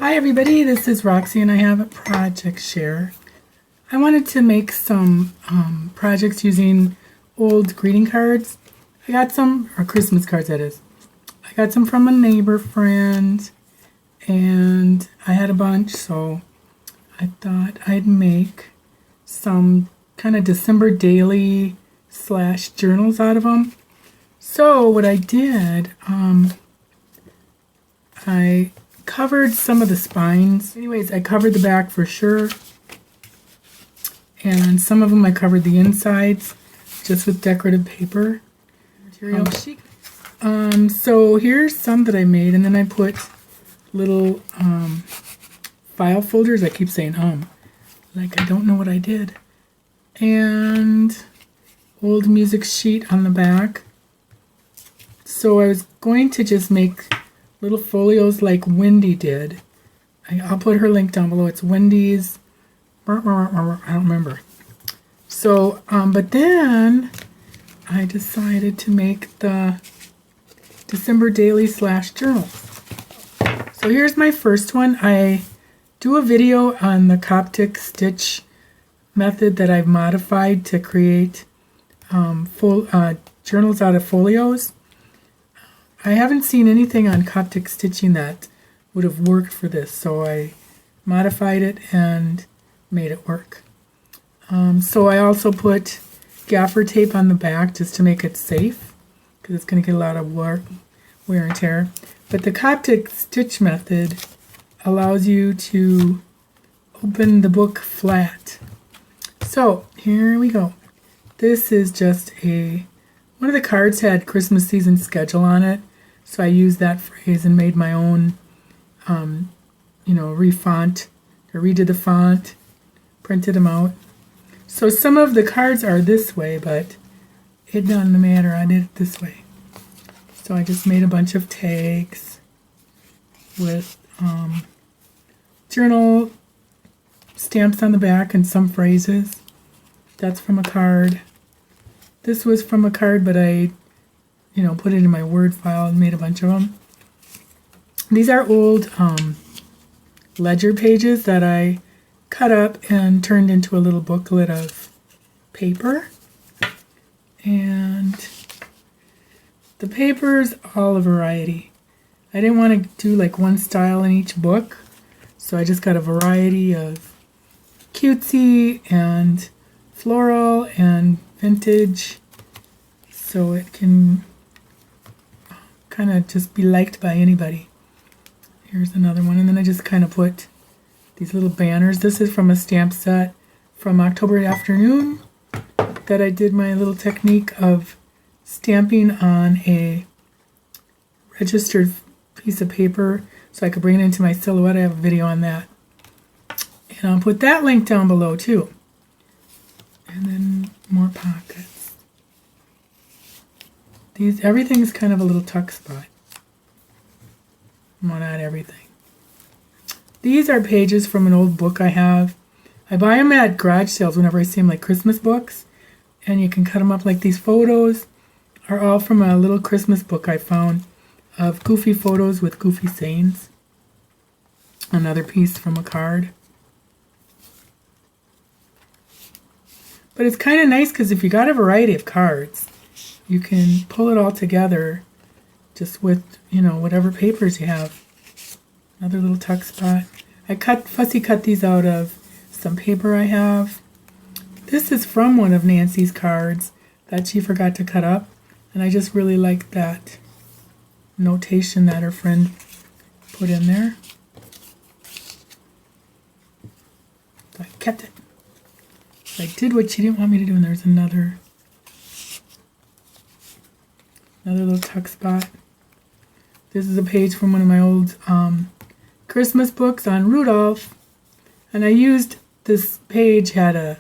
Hi everybody, this is Roxy and I have a project share. I wanted to make some projects using old greeting cards. I got some, or Christmas cards that is. I got some from a neighbor friend and I had a bunch, so I thought I'd make some kind of December daily / journals out of them. So what I did, I covered some of the spines. Anyways, I covered the back for sure. And some of them I covered the insides just with decorative paper material. So here's some that I made, and then I put little file folders. I keep saying like I don't know what I did. And old music sheet on the back. So I was going to just make little folios like Wendy did. I'll put her link down below. It's Wendy's, I don't remember. So, but then I decided to make the December daily / journals. So here's my first one. I do a video on the Coptic stitch method that I've modified to create journals out of folios. I haven't seen anything on Coptic stitching that would have worked for this, so I modified it and made it work. So I also put gaffer tape on the back just to make it safe, because it's going to get a lot of wear and tear. But the Coptic stitch method allows you to open the book flat. So here we go. This is just one of the cards had Christmas season schedule on it. So I used that phrase and made my own, refont, or redid the font, printed them out. So some of the cards are this way, but it doesn't matter. I did it this way. So I just made a bunch of tags with journal stamps on the back and some phrases. That's from a card. This was from a card, but I put it in my Word file and made a bunch of them. These are old ledger pages that I cut up and turned into a little booklet of paper. And the paper's all a variety. I didn't want to do like one style in each book, so I just got a variety of cutesy and floral and vintage, so it can kind of just be liked by anybody. Here's another one, and then I just kind of put these little banners. This is from a stamp set from October Afternoon that I did my little technique of stamping on a registered piece of paper so I could bring it into my silhouette. I have a video on that. And I'll put that link down below too. And then more pockets. Everything's kind of a little tuck spot. Well, not everything. These are pages from an old book I have. I buy them at garage sales whenever I see them, like Christmas books. And you can cut them up like these. Photos are all from a little Christmas book I found of goofy photos with goofy sayings. Another piece from a card. But it's kind of nice because if you got a variety of cards, you can pull it all together just with, whatever papers you have. Another little tuck spot. I fussy cut these out of some paper I have. This is from one of Nancy's cards that she forgot to cut up. And I just really like that notation that her friend put in there. So I kept it. I did what she didn't want me to do, and there's another little tuck spot. This is a page from one of my old Christmas books on Rudolph, and I used this page, had a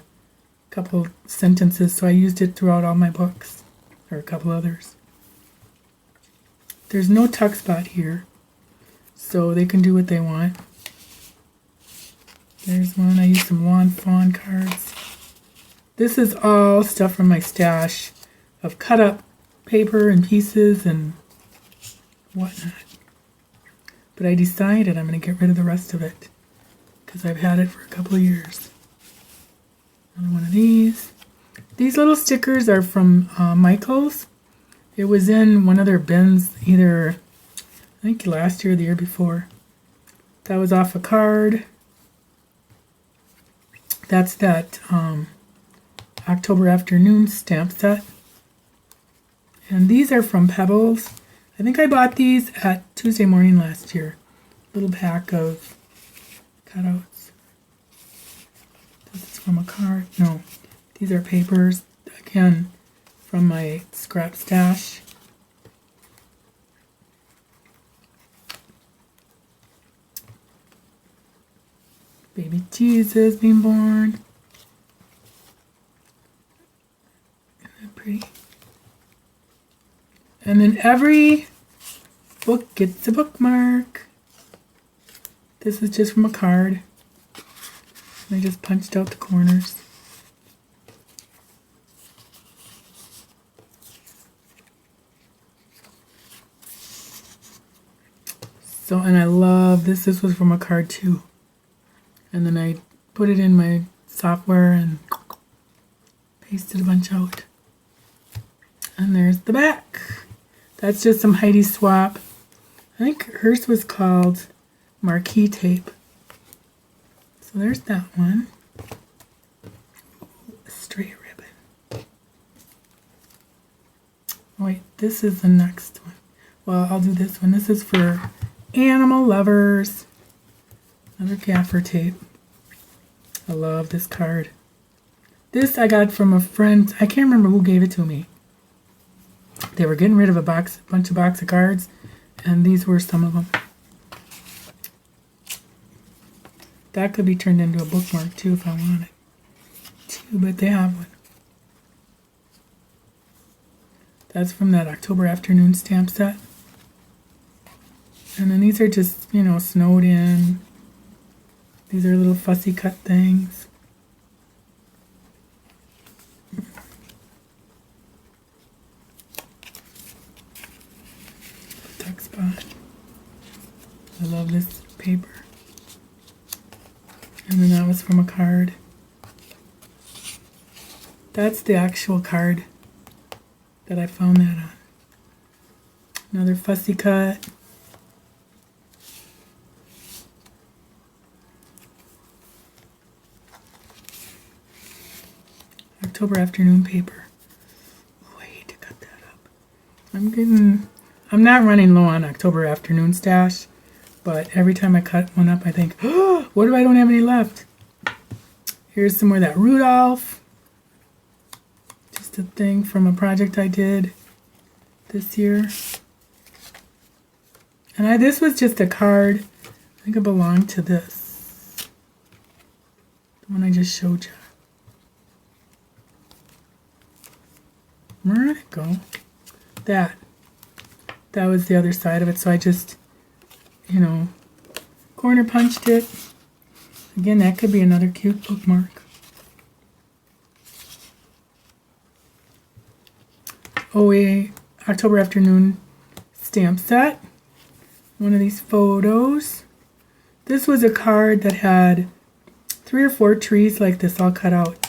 couple sentences, so I used it throughout all my books, or a couple others. There's no tuck spot here, so they can do what they want. There's one. I used some Lawn Fawn cards. This is all stuff from my stash of cut up paper and pieces and whatnot. but I decided I'm going to get rid of the rest of it because I've had it for a couple of years. Another one of these. These little stickers are from Michael's. It was in one of their bins either, I think last year or the year before. That was off a card. That's that October afternoon stamp set. And these are from Pebbles. I think I bought these at Tuesday Morning last year. Little pack of cutouts. This is from a card. No, these are papers. Again, from my scrap stash. Baby Jesus being born. Isn't that pretty? And then every book gets a bookmark. This is just from a card. I just punched out the corners. So, and I love this. This was from a card too. And then I put it in my software and pasted a bunch out. And there's the back. That's just some Heidi Swap. I think hers was called Marquee Tape. So there's that one. A straight ribbon. Wait, this is the next one. Well, I'll do this one. This is for animal lovers. Another gaffer tape. I love this card. This I got from a friend. I can't remember who gave it to me. They were getting rid of a bunch of cards, and these were some of them. That could be turned into a bookmark too if I wanted to, but they have one. That's from that October afternoon stamp set. And then these are just, you know, snowed in. These are little fussy cut things. Tuck spot. I love this paper. And then that was from a card. That's the actual card that I found that on. Another fussy cut. October afternoon paper. Oh, I hate to cut that up. I'm not running low on October afternoon stash, but every time I cut one up, I think, oh, what if I don't have any left? Here's some more of that Rudolph. Just a thing from a project I did this year. And this was just a card. I think it belonged to this. The one I just showed you. Where did it go? That was the other side of it, so I just, you know, corner punched it. Again, that could be another cute bookmark. OA October afternoon stamp set. One of these photos. This was a card that had 3 or 4 trees like this all cut out.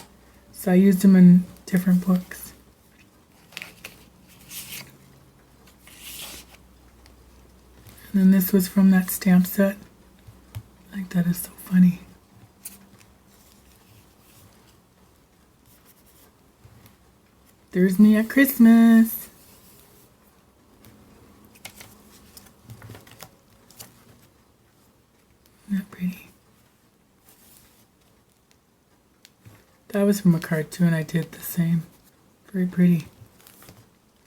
So I used them in different books. And then this was from that stamp set. I think that is so funny. There's me at Christmas. Isn't that pretty? That was from a card too, and I did the same. Very pretty.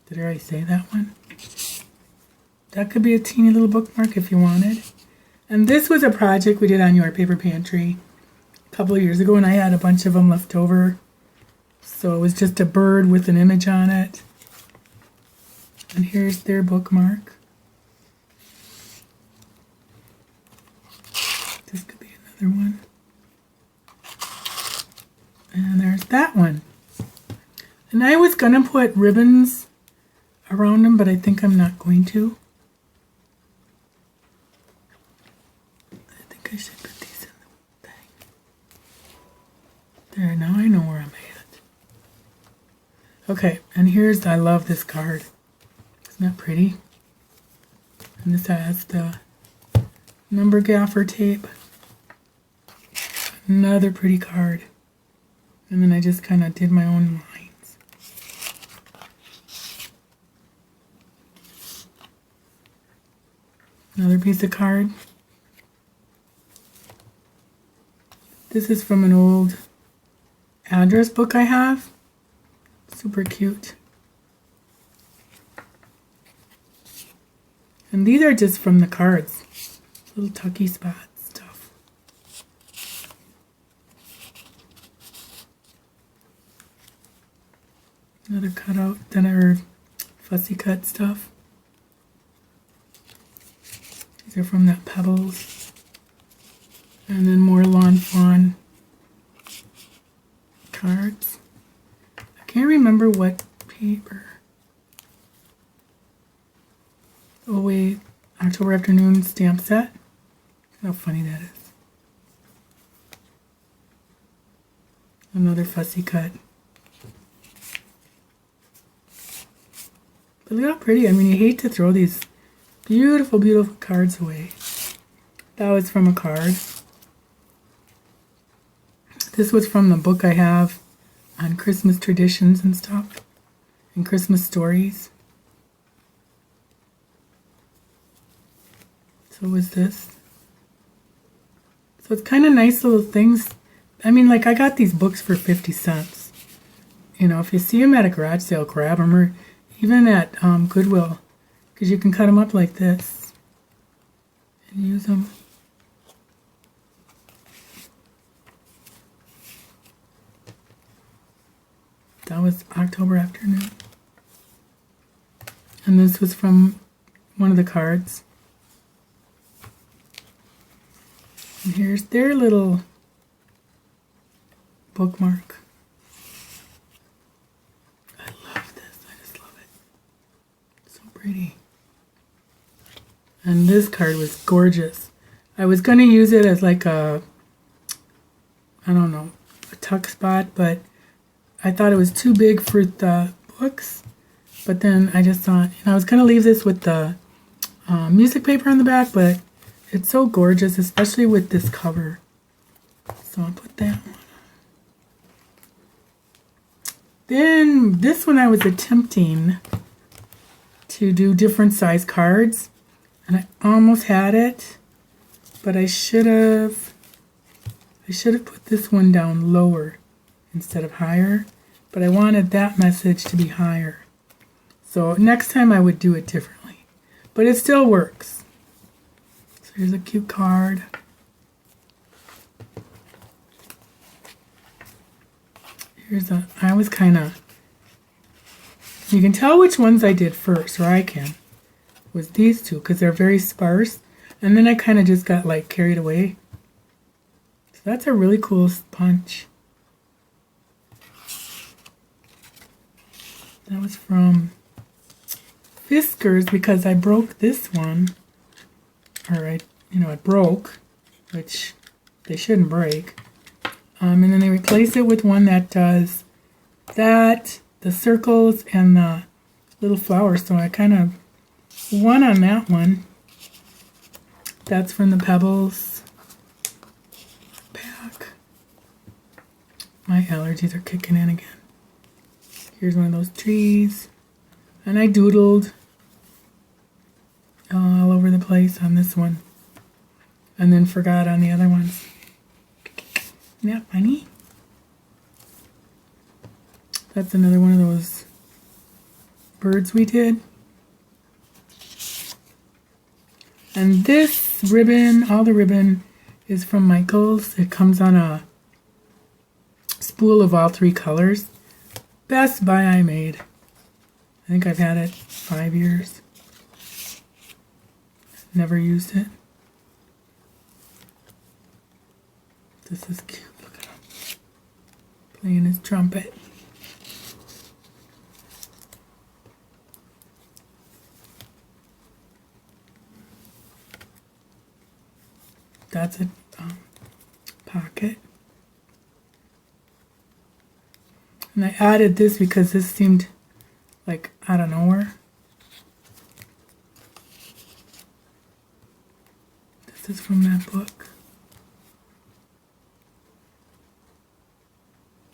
Did I already say that one? That could be a teeny little bookmark if you wanted. And this was a project we did on Your Paper Pantry a couple of years ago, and I had a bunch of them left over. So it was just a bird with an image on it. And here's their bookmark. This could be another one. And there's that one. And I was going to put ribbons around them, but I think I'm not going to. think I should put these in the thing. There, now I know where I'm at. Okay, and here's, I love this card. Isn't that pretty? And this has the number gaffer tape. Another pretty card. And then I just kind of did my own lines. Another piece of card. This is from an old address book I have. Super cute. And these are just from the cards. Little tucky spot stuff. Another cutout, or fussy cut stuff. These are from that Pebbles. And then more Lawn Fawn cards. I can't remember what paper. Oh wait, October Afternoon stamp set. How funny that is. Another fussy cut. But look how pretty. I mean, you hate to throw these beautiful, beautiful cards away. That was from a card. This was from the book I have on Christmas traditions and stuff, and Christmas stories. So was this. So it's kind of nice little things. I mean, like, I got these books for 50 cents. You know, if you see them at a garage sale, grab them, or even at Goodwill, because you can cut them up like this and use them. That was October Afternoon. And this was from one of the cards. And here's their little bookmark. I love this. I just love it. So pretty. And this card was gorgeous. I was going to use it as like a, I don't know, a tuck spot, but I thought it was too big for the books. But then I just thought, I was going to leave this with the music paper on the back, but it's so gorgeous, especially with this cover. So I'll put that one on. Then this one I was attempting to do different size cards, and I almost had it, but I should have put this one down lower instead of higher, but I wanted that message to be higher. So next time I would do it differently, but it still works. So here's a cute card. I was kind of, you can tell which ones I did first, or I can, was these two, because they're very sparse, and then I kind of just got like carried away. So that's a really cool punch. That was from Fiskars, because I broke this one, or it broke, which they shouldn't break. And then they replace it with one that does that, the circles, and the little flowers. So I kind of won on that one. That's from the Pebbles pack. My allergies are kicking in again. Here's one of those trees. And I doodled all over the place on this one. And then forgot on the other ones. Isn't that funny? That's another one of those birds we did. And this ribbon, all the ribbon, is from Michaels. It comes on a spool of all three colors. Best buy I made. I think I've had it 5 years. Never used it. This is cute. Look at him playing his trumpet. that's a pocket. And I added this because this seemed like out of nowhere. This is from that book.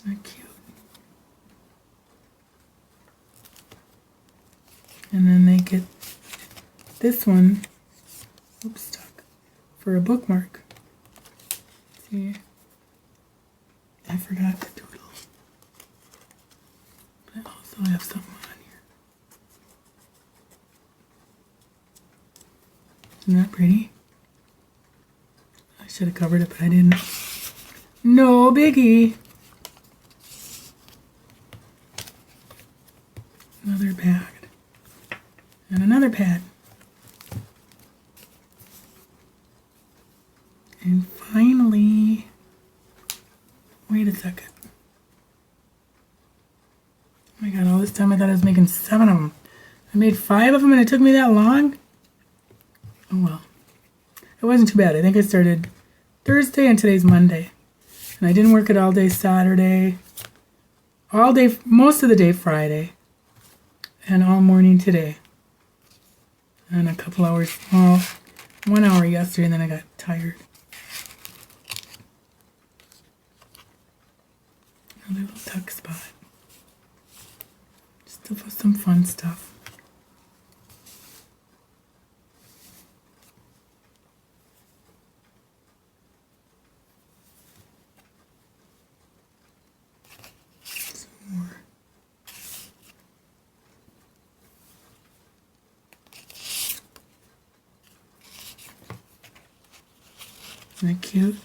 They're cute. And then they get this one, oops, stuck, for a bookmark. See, I forgot to doodle. But I also have something on here. Isn't that pretty? I should have covered it, but I didn't. No biggie. Another pad. And another pad. And finally, wait a second. Oh my god, all this time I thought I was making 7 of them. I made 5 of them and it took me that long? Oh well. It wasn't too bad. I think I started Thursday and today's Monday. And I didn't work it all day Saturday. All day, most of the day Friday. And all morning today. And a couple hours, well, 1 hour yesterday and then I got tired. Another little tuck spot. Just to put some fun stuff. Some more. Isn't that cute?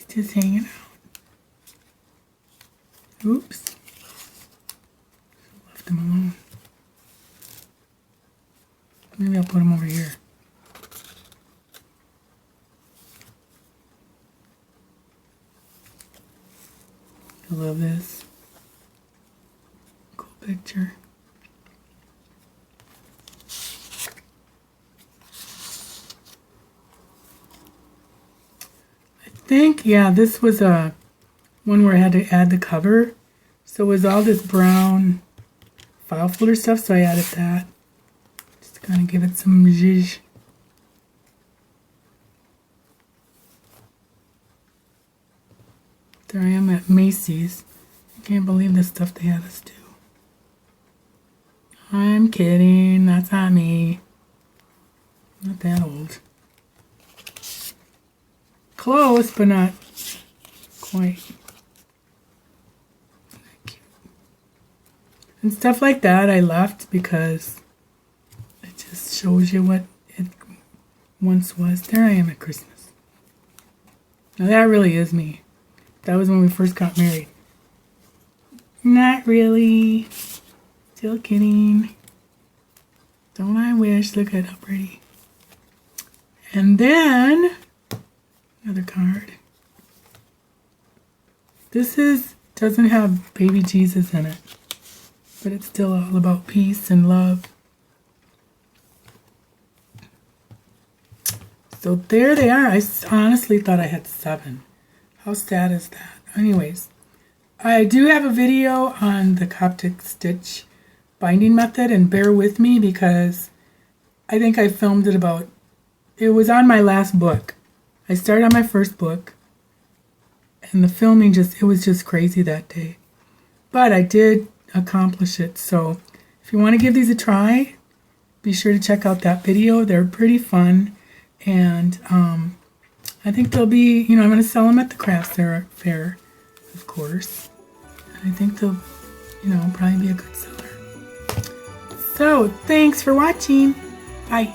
Just hanging out. Oops. Left him alone. Maybe I'll put him over here. I love this. Cool picture. I think, yeah, this was a one where I had to add the cover. So it was all this brown file folder stuff, so I added that. Just to kind of give it some zhuzh. There I am at Macy's. I can't believe the stuff they had us do. I'm kidding, that's not me. Not that old. Close, but not quite. Cute. And stuff like that I left because it just shows you what it once was. There I am at Christmas. Now that really is me. That was when we first got married. Not really. Still kidding. Don't I wish? Look at how pretty. And then another card. This doesn't have baby Jesus in it, but it's still all about peace and love. So there they are. I honestly thought I had 7. How sad is that? Anyways, I do have a video on the Coptic stitch binding method, and bear with me because I think I filmed it it was on my last book. I started on my first book, and the filming it was just crazy that day. But I did accomplish it, so if you want to give these a try, be sure to check out that video. They're pretty fun, and I think they'll be, I'm going to sell them at the craft fair, of course. And I think they'll, probably be a good seller. So, thanks for watching. Bye.